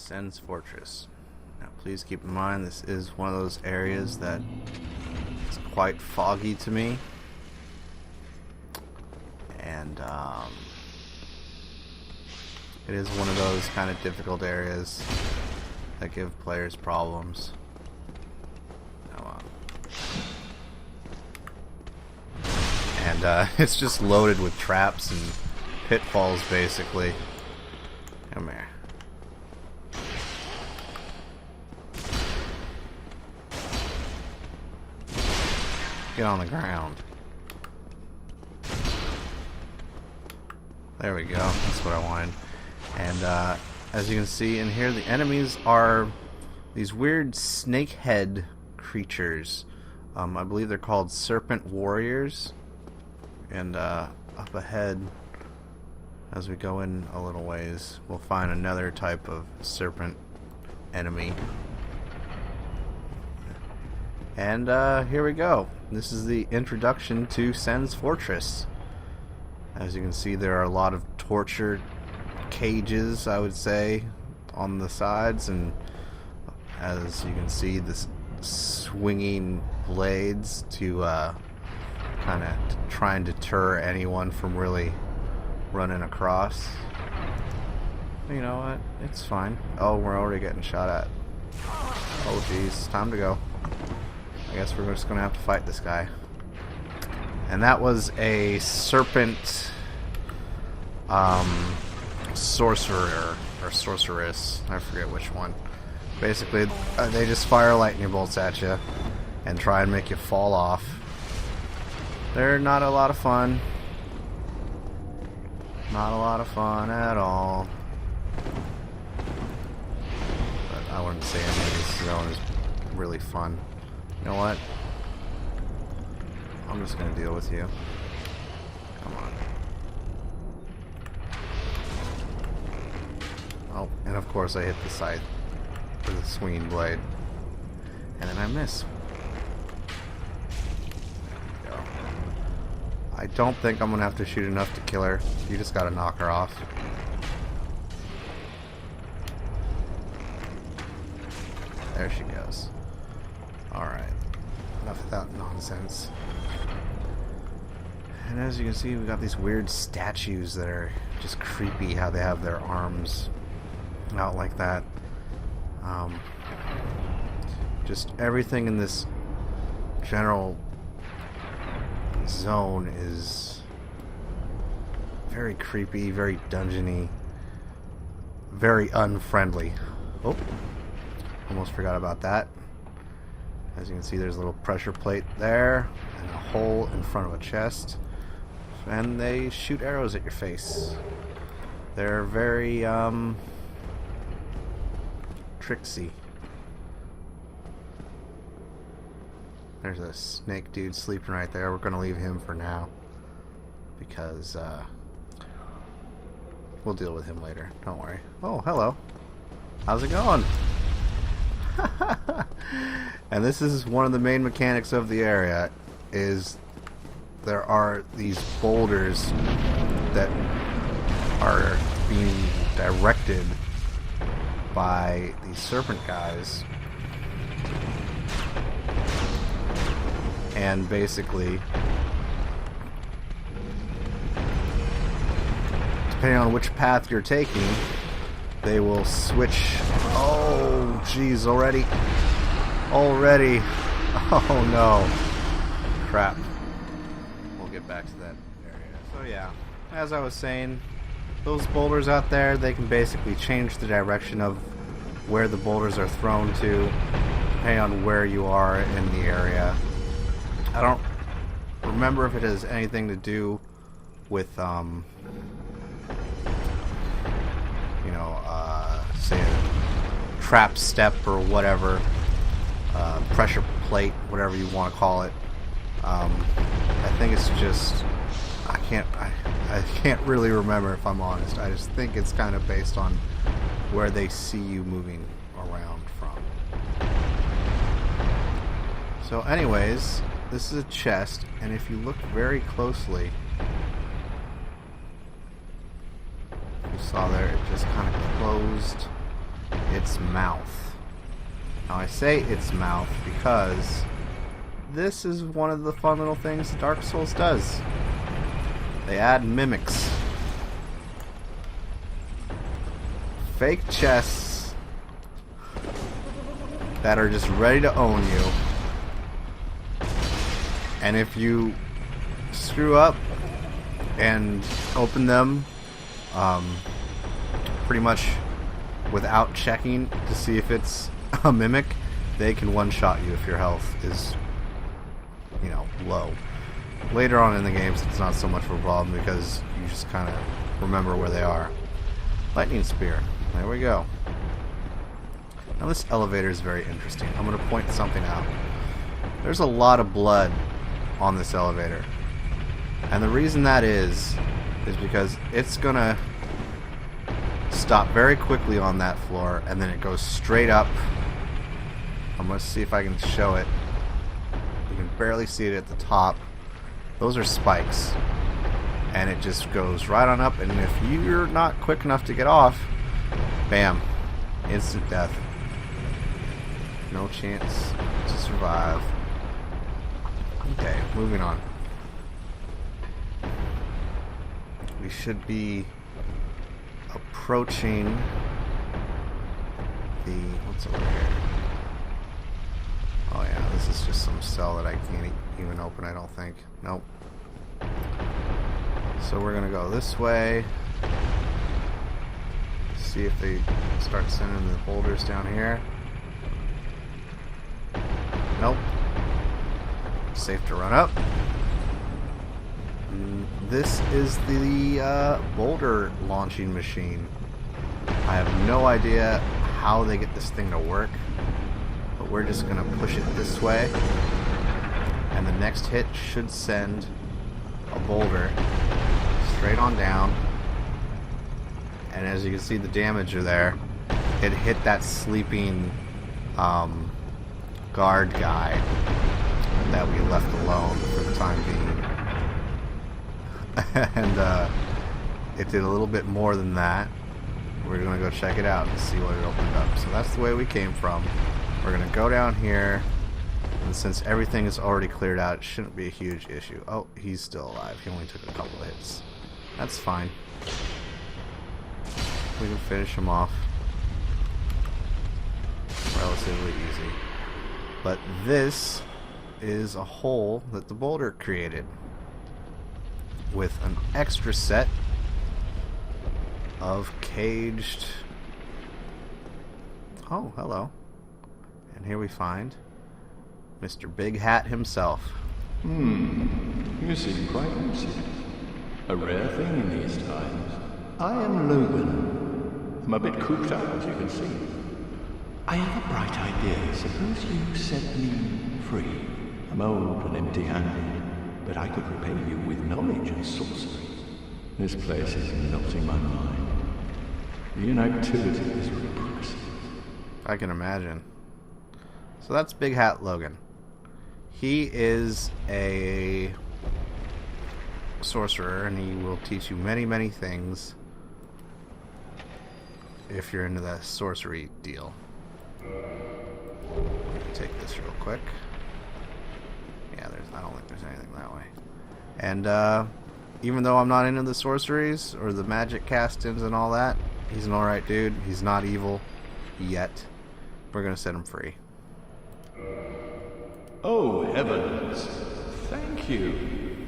Sen's Fortress. Now please keep in mind this is one of those areas that is quite foggy to me, and it is one of those kind of difficult areas that give players problems. And it's just loaded with traps and pitfalls, basically. Come here. Get on the ground. There we go. That's what I wanted. And as you can see in here, the enemies are these weird snakehead creatures. I believe they're called serpent warriors. And up ahead, as we go in a little ways, we'll find another type of serpent enemy. And here we go. This is the introduction to Sen's Fortress. As you can see, there are a lot of torture cages, I would say, on the sides, and as you can see, this swinging blades to kind of try and deter anyone from really running across. You know what? It's fine. Oh, we're already getting shot at. Oh, geez. Time to go. I guess we're just going to have to fight this guy. And that was a serpent sorcerer or sorceress. I forget which one. Basically, they just fire lightning bolts at you and try and make you fall off. They're not a lot of fun. Not a lot of fun at all. But I wouldn't say any of this zone is really fun. You know what? I'm just gonna deal with you. Come on. Oh, and of course I hit the side with a swinging blade. And then I miss. There we go. I don't think I'm gonna have to shoot enough to kill her. You just gotta knock her off. There she goes. Alright. Enough of that nonsense. And as you can see, we've got these weird statues that are just creepy, how they have their arms out like that. Just everything in this general zone is very creepy, very dungeony, very unfriendly. Oh, almost forgot about that. As you can see, there's a little pressure plate there and a hole in front of a chest, and they shoot arrows at your face. They're very tricksy. There's a snake dude sleeping right there. We're gonna leave him for now because we'll deal with him later. Don't worry. Oh, hello. How's it going? And this is one of the main mechanics of the area, is there are these boulders that are being directed by these serpent guys, and basically depending on which path you're taking, they will switch. Oh geez, already. Oh no. Crap. We'll get back to that area. So yeah, as I was saying, those boulders out there, they can basically change the direction of where the boulders are thrown to, depending on where you are in the area. I don't remember if it has anything to do with, you know, say a trap step or whatever, pressure plate, whatever you want to call it. I think it's just, I can't really remember, if I'm honest. I just think it's kind of based on where they see you moving around from. So anyways, this is a chest, and if you look very closely, you saw there, it just kind of closed its mouth. Now I say its mouth because this is one of the fun little things Dark Souls does. They add mimics. Fake chests that are just ready to own you. And if you screw up and open them pretty much without checking to see if it's a mimic, they can one-shot you if your health is, you know, low. Later on in the games, it's not so much of a problem because you just kind of remember where they are. Lightning Spear. There we go. Now this elevator is very interesting. I'm going to point something out. There's a lot of blood on this elevator. And the reason that is because it's going to stop very quickly on that floor, and then it goes straight up. I'm going to see if I can show it. You can barely see it at the top. Those are spikes. And it just goes right on up, and if you're not quick enough to get off, bam, instant death. No chance to survive. Okay, moving on. We should be approaching the... what's over here? Oh yeah, this is just some cell that I can't even open, I don't think. Nope. So we're gonna go this way. See if they start sending the boulders down here. Nope. Safe to run up. This is the boulder launching machine. I have no idea how they get this thing to work, but we're just gonna push it this way, and the next hit should send a boulder straight on down. And as you can see, the damage are there. It hit that sleeping guard guy that we left alone for the time being. And it did a little bit more than that. We're going to go check it out and see what it opened up. So that's the way we came from. We're going to go down here, and since everything is already cleared out, it shouldn't be a huge issue. Oh, he's still alive. He only took a couple of hits. That's fine. We can finish him off relatively easy. But this is a hole that the boulder created with an extra set of caged... Oh, hello. And here we find Mr. Big Hat himself. You seem quite lucid. A rare thing in these times. I am Logan. I'm a bit cooped up, as you can see. I have a bright idea. Suppose you set me free. I'm old and empty-handed, but I could repay you with knowledge and sorcery. This place is not in my mind. The inactivity is repressive. I can imagine. So that's Big Hat Logan. He is a sorcerer, and he will teach you many, many things if you're into that sorcery deal. Let me take this real quick. Yeah, I don't think there's anything that way. And even though I'm not into the sorceries or the magic castings and all that, he's an alright dude. He's not evil yet. We're gonna set him free. Oh, heavens. Thank you.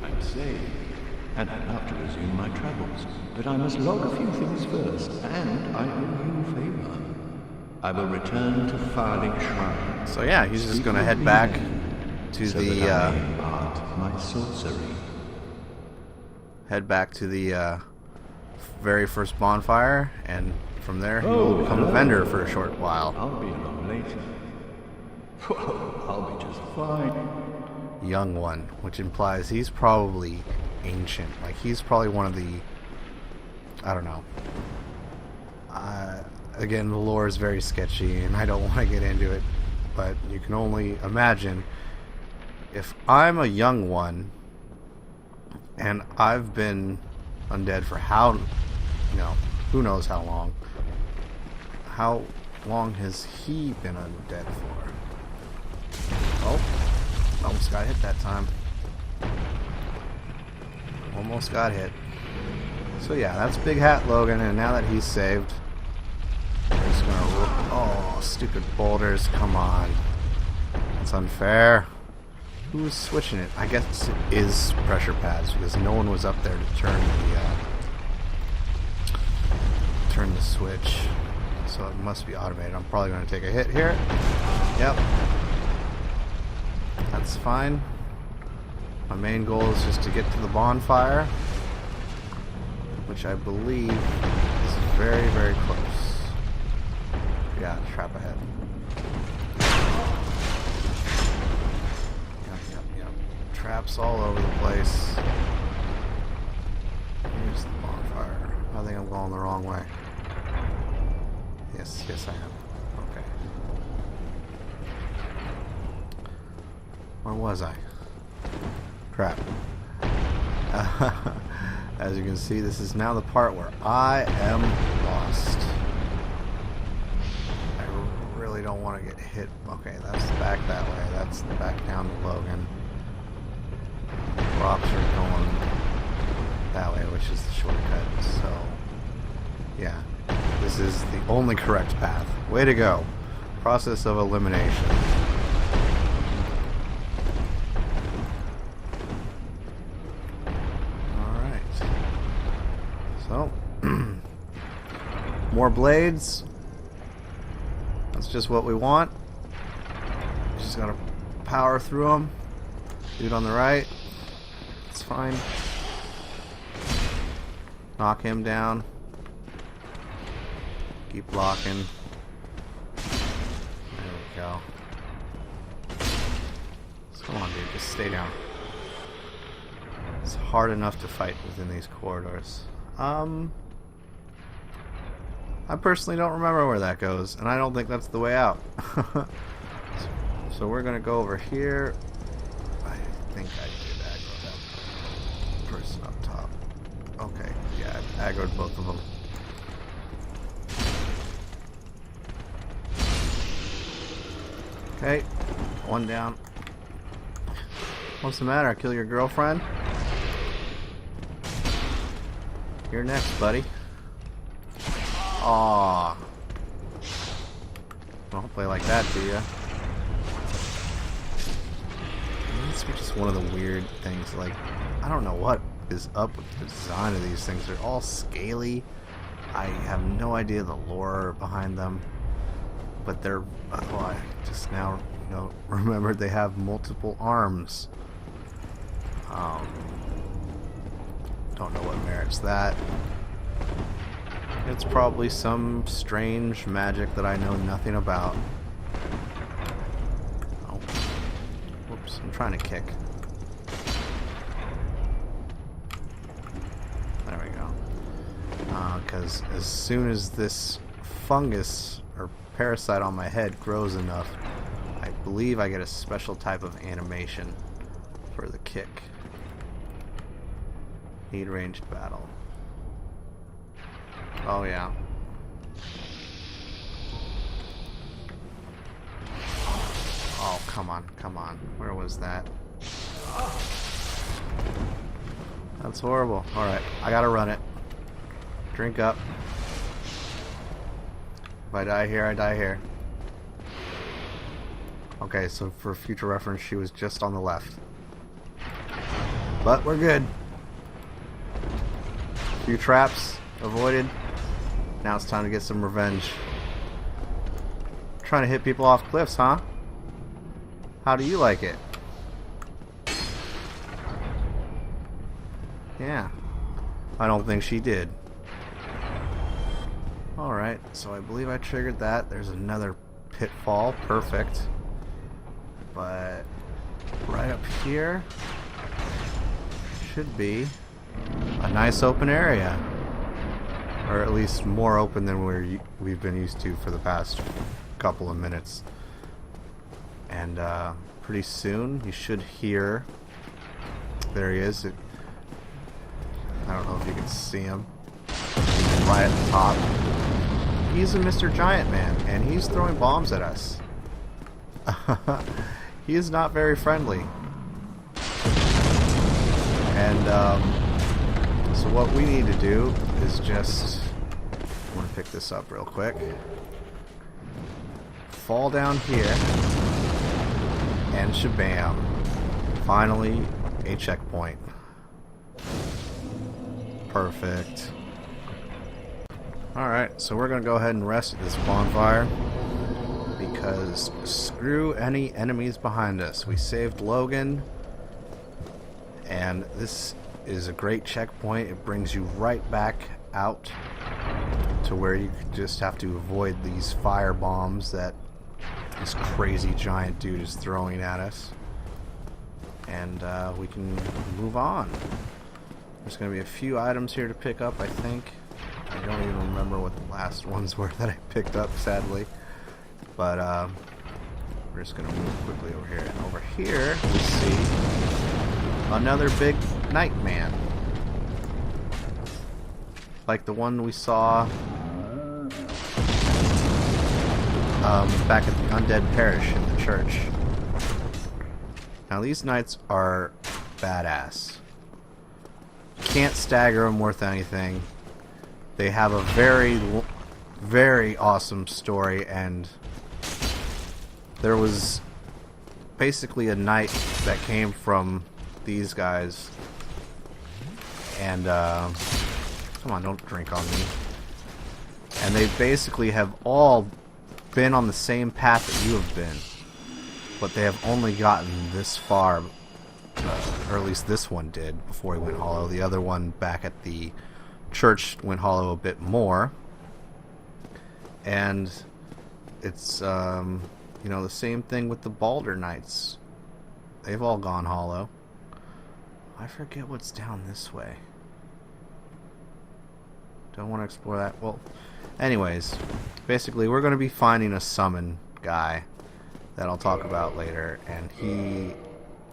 I'm saved. And I'd love to resume my travels. But I must log a few things first, and I owe you a favor. I will return to Farley Shrine. So yeah, he's just gonna head back to so the that I may impart my sorcery. Head back to the very first bonfire, and from there he will become a vendor for a short while. I'll be along later. Whoa, I'll be just fine. Young one, which implies he's probably ancient. Like, he's probably one of the... I don't know. Again, the lore is very sketchy, and I don't want to get into it, but you can only imagine if I'm a young one, and I've been undead for how, you know, who knows how long. How long has he been undead for? Oh, almost got hit that time. Almost got hit. So yeah, that's Big Hat Logan, and now that he's saved, we're just gonna... Oh, stupid boulders, come on. That's unfair. Who's switching it? I guess it is pressure pads, because no one was up there to turn the switch. So it must be automated. I'm probably going to take a hit here. Yep. That's fine. My main goal is just to get to the bonfire, which I believe is very, very close. Yeah, trap ahead. Yep. Traps all over the place. Here's the bonfire. I think I'm going the wrong way. Yes, I am. Okay. Where was I? Crap. As you can see, this is now the part where I am lost. I really don't want to get hit. Okay, that's back that way. That's back down to Logan. Rocks are going that way, which is the shortcut. So, yeah. This is the only correct path. Way to go. Process of elimination. Alright. So, more blades. That's just what we want. Just gotta power through them. Dude on the right. It's fine. Knock him down. Keep blocking. There we go. So come on, dude. Just stay down. It's hard enough to fight within these corridors. I personally don't remember where that goes, and I don't think that's the way out. So we're gonna go over here. I think I did aggro that person up top. Okay, yeah, I aggroed both of them. Okay, one down. What's the matter? I kill your girlfriend? You're next, buddy. Aww. Don't play like that, do ya? This is just one of the weird things. Like, I don't know what is up with the design of these things. They're all scaly. I have no idea the lore behind them. But they're, oh, I just now, remembered they have multiple arms. Don't know what merits that. It's probably some strange magic that I know nothing about. Oh. Whoops, I'm trying to kick. There we go. Because as soon as this fungus or parasite on my head grows enough, I believe I get a special type of animation for the kick. Need ranged battle. Oh yeah. Oh, come on. Where was that? That's horrible. Alright, I gotta run it. Drink up. If I die here, I die here. Okay, so for future reference, she was just on the left. But we're good. Few traps avoided. Now it's time to get some revenge. Trying to hit people off cliffs, huh? How do you like it? Yeah. I don't think she did. Alright, so I believe I triggered that. There's another pitfall. Perfect. But right up here should be a nice open area. Or at least more open than we've been used to for the past couple of minutes. And pretty soon you should hear... There he is. I don't know if you can see him. Right at the top. he's a Mr. Giant Man, and he's throwing bombs at us. He is not very friendly. And so what we need to do is just, I want to pick this up real quick, fall down here, and shabam, finally a checkpoint. Perfect. Alright, so we're gonna go ahead and rest at this bonfire, because screw any enemies behind us. We saved Logan, and this is a great checkpoint. It brings you right back out to where you just have to avoid these fire bombs that this crazy giant dude is throwing at us, and we can move on. There's going to be a few items here to pick up, I think. I don't even remember what the last ones were that I picked up, sadly. But we're just going to move quickly over here. And over here, we see another big Nightman. Like the one we saw back at the Undead Parish in the church. Now these knights are badass. Can't stagger them worth anything. They have a very, very awesome story, and there was basically a knight that came from these guys, and come on, don't drink on me. And they basically have all been on the same path that you have been, but they have only gotten this far, or at least this one did before he went hollow. The other one back at the church went hollow a bit more, and it's you know, the same thing with the Balder Knights. They've all gone hollow. I forget what's down this way. Don't want to explore that. Well, anyways, basically we're going to be finding a summon guy that I'll talk about later, and he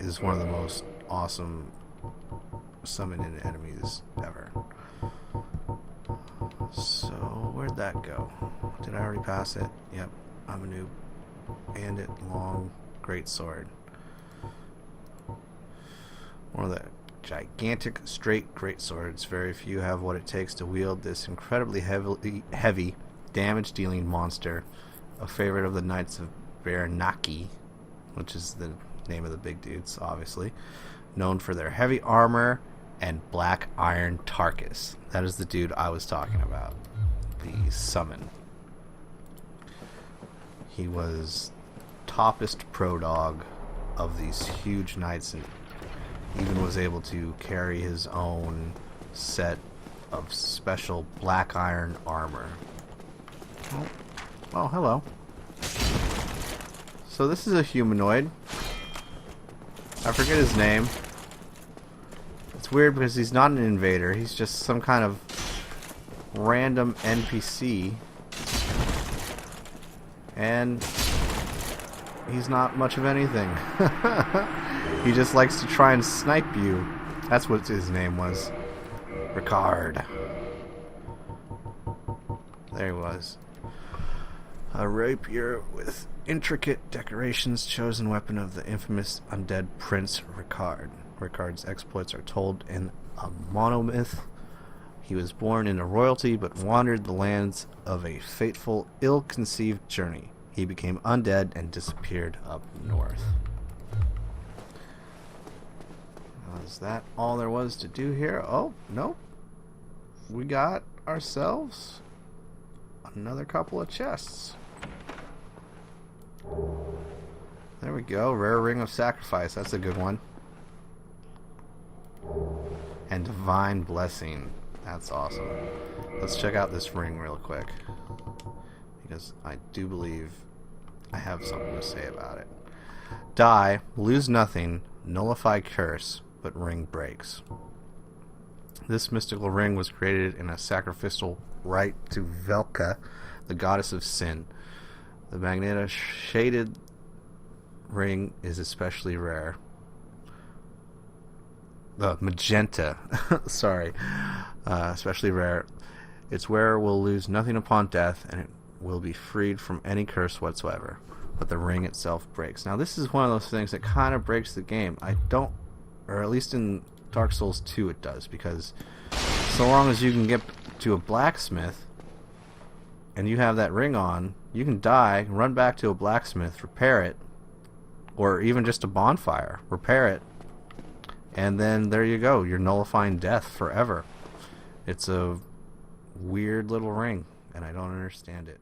is one of the most awesome summoning enemies ever. So, where'd that go? Did I already pass it? Yep, I'm a noob. Bandit, long, great sword. One of the gigantic straight great swords. Very few have what it takes to wield this incredibly heavy damage-dealing monster. A favorite of the Knights of Baranaki, which is the name of the big dudes, obviously. Known for their heavy armor and black iron Tarkus. That is the dude I was talking about. The summon. He was toppest pro dog of these huge knights, and even was able to carry his own set of special black iron armor. Oh, hello. So this is a humanoid. I forget his name. It's weird because he's not an invader. He's just some kind of random NPC. And he's not much of anything. He just likes to try and snipe you. That's what his name was. Ricard. There he was. A rapier with intricate decorations, chosen weapon of the infamous undead Prince Ricard. Ricard's exploits are told in a monomyth. He was born into royalty, but wandered the lands of a fateful, ill-conceived journey. He became undead and disappeared up north. Is that all there was to do here? Oh, nope. We got ourselves another couple of chests. There we go. Rare Ring of Sacrifice. That's a good one. And Divine Blessing. That's awesome. Let's check out this ring real quick, because I do believe I have something to say about it. Die, lose nothing, nullify curse, but ring breaks. This mystical ring was created in a sacrificial rite to Velka, the goddess of sin. The magenta-shaded ring is especially rare. The magenta, sorry, especially rare. Its wearer will lose nothing upon death, and it will be freed from any curse whatsoever. But the ring itself breaks. Now, this is one of those things that kind of breaks the game. I don't, or at least in Dark Souls 2 it does, because so long as you can get to a blacksmith and you have that ring on, you can die, run back to a blacksmith, repair it, or even just a bonfire, repair it, and then there you go. You're nullifying death forever. It's a weird little ring, and I don't understand it.